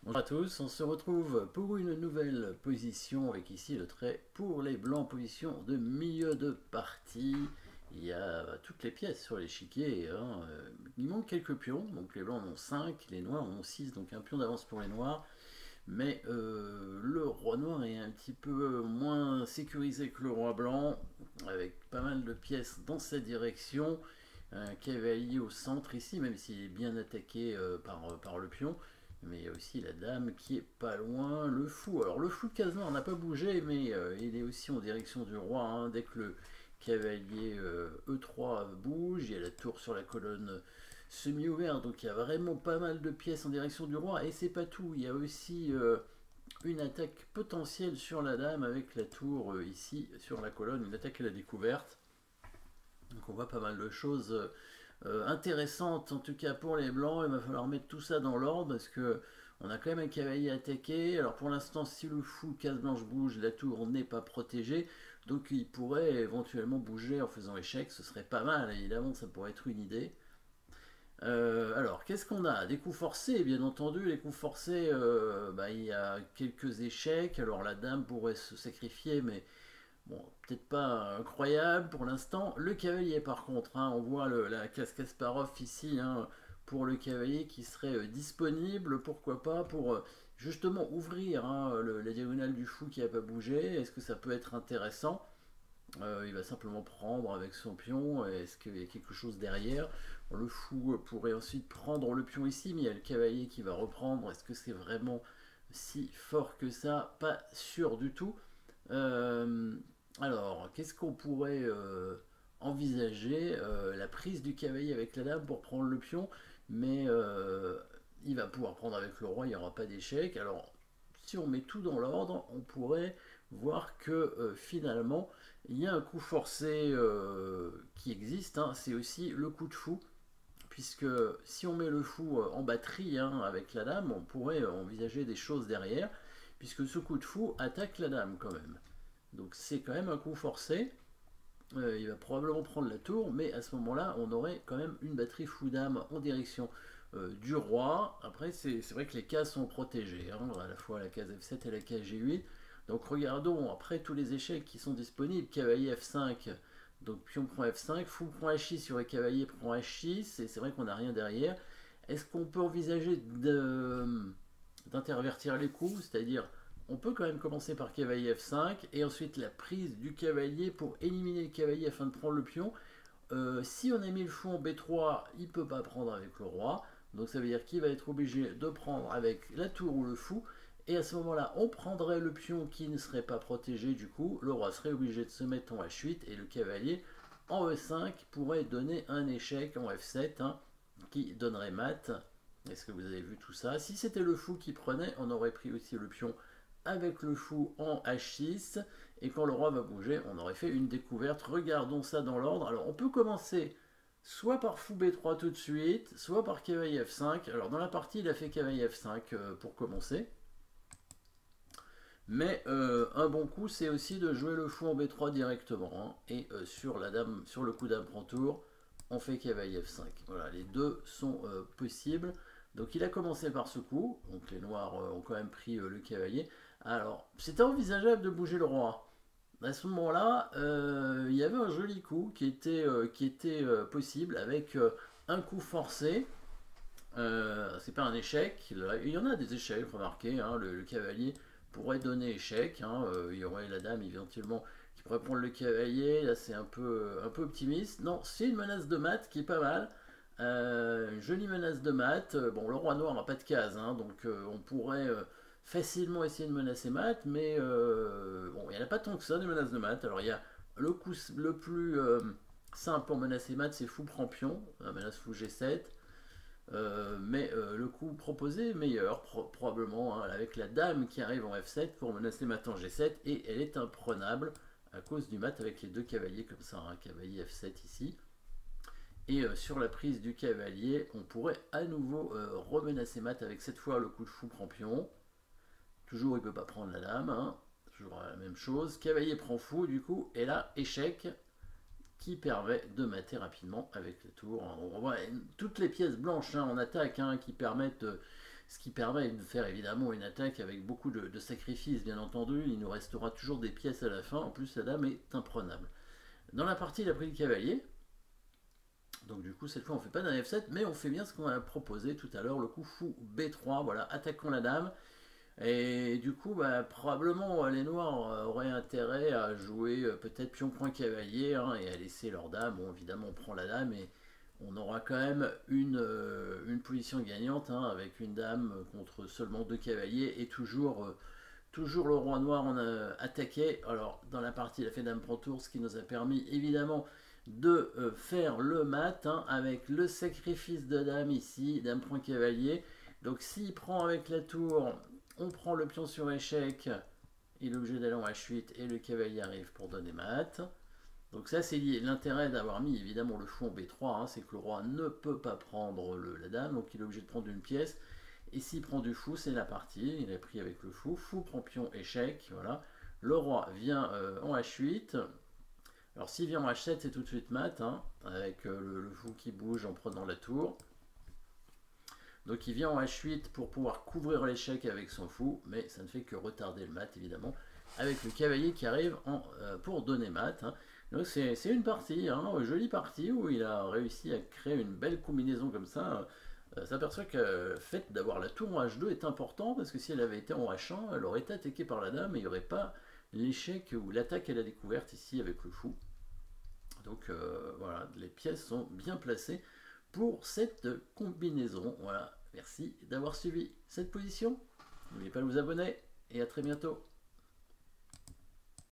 Bonjour à tous, on se retrouve pour une nouvelle position avec ici le trait pour les blancs, position de milieu de partie. Il y a toutes les pièces sur l'échiquier, hein. Il manque quelques pions, donc les blancs en ont 5, les noirs en ont 6, donc un pion d'avance pour les noirs. Mais le roi noir est un petit peu moins sécurisé que le roi blanc, avec pas mal de pièces dans cette direction. Un cavalier au centre ici, même s'il est bien attaqué par le pion. Mais il y a aussi la dame qui est pas loin, le fou. Alors le fou de case noire n'a pas bougé, mais il est aussi en direction du roi, hein. Dès que le cavalier E3 bouge, il y a la tour sur la colonne semi-ouverte, donc il y a vraiment pas mal de pièces en direction du roi. Et c'est pas tout, il y a aussi une attaque potentielle sur la dame avec la tour ici sur la colonne, une attaque à la découverte. Donc on voit pas mal de choses intéressantes, en tout cas pour les blancs. Il va falloir mettre tout ça dans l'ordre parce que on a quand même un cavalier attaqué. Alors pour l'instant, si le fou case blanche bouge, la tour n'est pas protégée. Donc il pourrait éventuellement bouger en faisant échec. Ce serait pas mal, évidemment, ça pourrait être une idée. Alors, qu'est-ce qu'on a? Des coups forcés, bien entendu. Les coups forcés, il y a quelques échecs. Alors la dame pourrait se sacrifier, mais bon, peut-être pas incroyable pour l'instant. Le cavalier, par contre, hein, on voit la case Kasparov ici, hein, pour le cavalier qui serait disponible, pourquoi pas, pour justement ouvrir, hein, la diagonale du fou qui n'a pas bougé. Est-ce que ça peut être intéressant? Il va simplement prendre avec son pion. Est-ce qu'il y a quelque chose derrière? Le fou pourrait ensuite prendre le pion ici, mais il y a le cavalier qui va reprendre. Est-ce que c'est vraiment si fort que ça? Pas sûr du tout. Euh, alors, qu'est-ce qu'on pourrait envisager? La prise du cavalier avec la dame pour prendre le pion, mais il va pouvoir prendre avec le roi, il n'y aura pas d'échec. Alors, si on met tout dans l'ordre, on pourrait voir que finalement, il y a un coup forcé qui existe, hein. C'est aussi le coup de fou, puisque si on met le fou en batterie, hein, avec la dame, on pourrait envisager des choses derrière, puisque ce coup de fou attaque la dame quand même. Donc c'est quand même un coup forcé. Il va probablement prendre la tour, mais à ce moment-là, on aurait quand même une batterie fou dame en direction du roi. Après, c'est vrai que les cases sont protégées, hein, à la fois la case F7 et la case G8. Donc regardons, après tous les échecs qui sont disponibles, cavalier F5, donc pion prend F5, fou prend H6 sur les cavaliers prend H6, et c'est vrai qu'on n'a rien derrière. Est-ce qu'on peut envisager d'intervertir les coups, c'est-à-dire on peut quand même commencer par cavalier F5 et ensuite la prise du cavalier pour éliminer le cavalier afin de prendre le pion. Si on a mis le fou en B3, il ne peut pas prendre avec le roi. Donc ça veut dire qu'il va être obligé de prendre avec la tour ou le fou. Et à ce moment-là, on prendrait le pion qui ne serait pas protégé du coup. Le roi serait obligé de se mettre en H8 et le cavalier en E5 pourrait donner un échec en F7, hein, qui donnerait mat. Est-ce que vous avez vu tout ça? Si c'était le fou qui prenait, on aurait pris aussi le pion avec le fou en H6, et quand le roi va bouger, on aurait fait une découverte. Regardons ça dans l'ordre. Alors on peut commencer soit par fou B3 tout de suite, soit par cavalier F5. Alors dans la partie, il a fait cavalier F5 pour commencer. Mais un bon coup, c'est aussi de jouer le fou en B3 directement, hein, et sur la dame, sur le coup dame prend tour, on fait cavalier F5. Voilà, les deux sont possibles. Donc il a commencé par ce coup, donc les noirs ont quand même pris le cavalier. Alors, c'était envisageable de bouger le roi. À ce moment-là, il y avait un joli coup qui était possible avec un coup forcé. C'est pas un échec. Il y en a des échecs, remarquez, hein. Le cavalier pourrait donner échec, hein. Il y aurait la dame éventuellement qui pourrait prendre le cavalier. Là, c'est un peu optimiste. Non, c'est une menace de mat qui est pas mal. Une jolie menace de mat. Bon, le roi noir n'a pas de case, hein, donc on pourrait facilement essayer de menacer mat, mais bon, il n'y en a pas tant que ça des menaces de mat. Alors il y a le coup le plus simple pour menacer mat, c'est fou prend pion, menace fou G7. Mais le coup proposé est meilleur, probablement, hein, avec la dame qui arrive en F7 pour menacer mat en G7, et elle est imprenable à cause du mat avec les deux cavaliers comme ça, un cavalier F7 ici. Et sur la prise du cavalier, on pourrait à nouveau remenacer mat avec cette fois le coup de fou prend pion. Toujours il ne peut pas prendre la dame, hein, toujours la même chose. Cavalier prend fou du coup, et là échec qui permet de mater rapidement avec la tour. On voit toutes les pièces blanches, hein, en attaque, hein, qui permettent ce qui permet de faire évidemment une attaque avec beaucoup de sacrifices, bien entendu. Il nous restera toujours des pièces à la fin, en plus la dame est imprenable. Dans la partie, il a pris le cavalier, donc du coup cette fois on ne fait pas d'un F7, mais on fait bien ce qu'on a proposé tout à l'heure, le coup fou B3, voilà, attaquons la dame. Et du coup, bah, probablement les noirs auraient intérêt à jouer peut-être pion point cavalier hein, et à laisser leur dame. Bon, évidemment, on prend la dame et on aura quand même une position gagnante hein, avec une dame contre seulement 2 cavaliers et toujours le roi noir on a attaqué. Alors, dans la partie, il a fait dame prend tour, ce qui nous a permis évidemment de faire le mat hein, avec le sacrifice de dame ici, dame prend cavalier. Donc, s'il prend avec la tour. On prend le pion sur échec, il est obligé d'aller en H8 et le cavalier arrive pour donner mat. Donc ça c'est l'intérêt d'avoir mis évidemment le fou en B3, hein, c'est que le roi ne peut pas prendre la dame, donc il est obligé de prendre une pièce. Et s'il prend du fou, c'est la partie, il a pris avec le fou, fou prend pion, échec, voilà. Le roi vient en H8. Alors s'il vient en H7, c'est tout de suite mat, hein, avec le fou qui bouge en prenant la tour. Donc il vient en H8 pour pouvoir couvrir l'échec avec son fou, mais ça ne fait que retarder le mat évidemment, avec le cavalier qui arrive pour donner mat. Hein. Donc c'est une partie, hein, une jolie partie où il a réussi à créer une belle combinaison comme ça. S'aperçoit que le fait d'avoir la tour en H2 est important, parce que si elle avait été en H1, elle aurait été attaquée par la dame et il n'y aurait pas l'échec ou l'attaque à la découverte ici avec le fou. Donc voilà, les pièces sont bien placées pour cette combinaison. Voilà, merci d'avoir suivi cette position. N'oubliez pas de vous abonner et à très bientôt.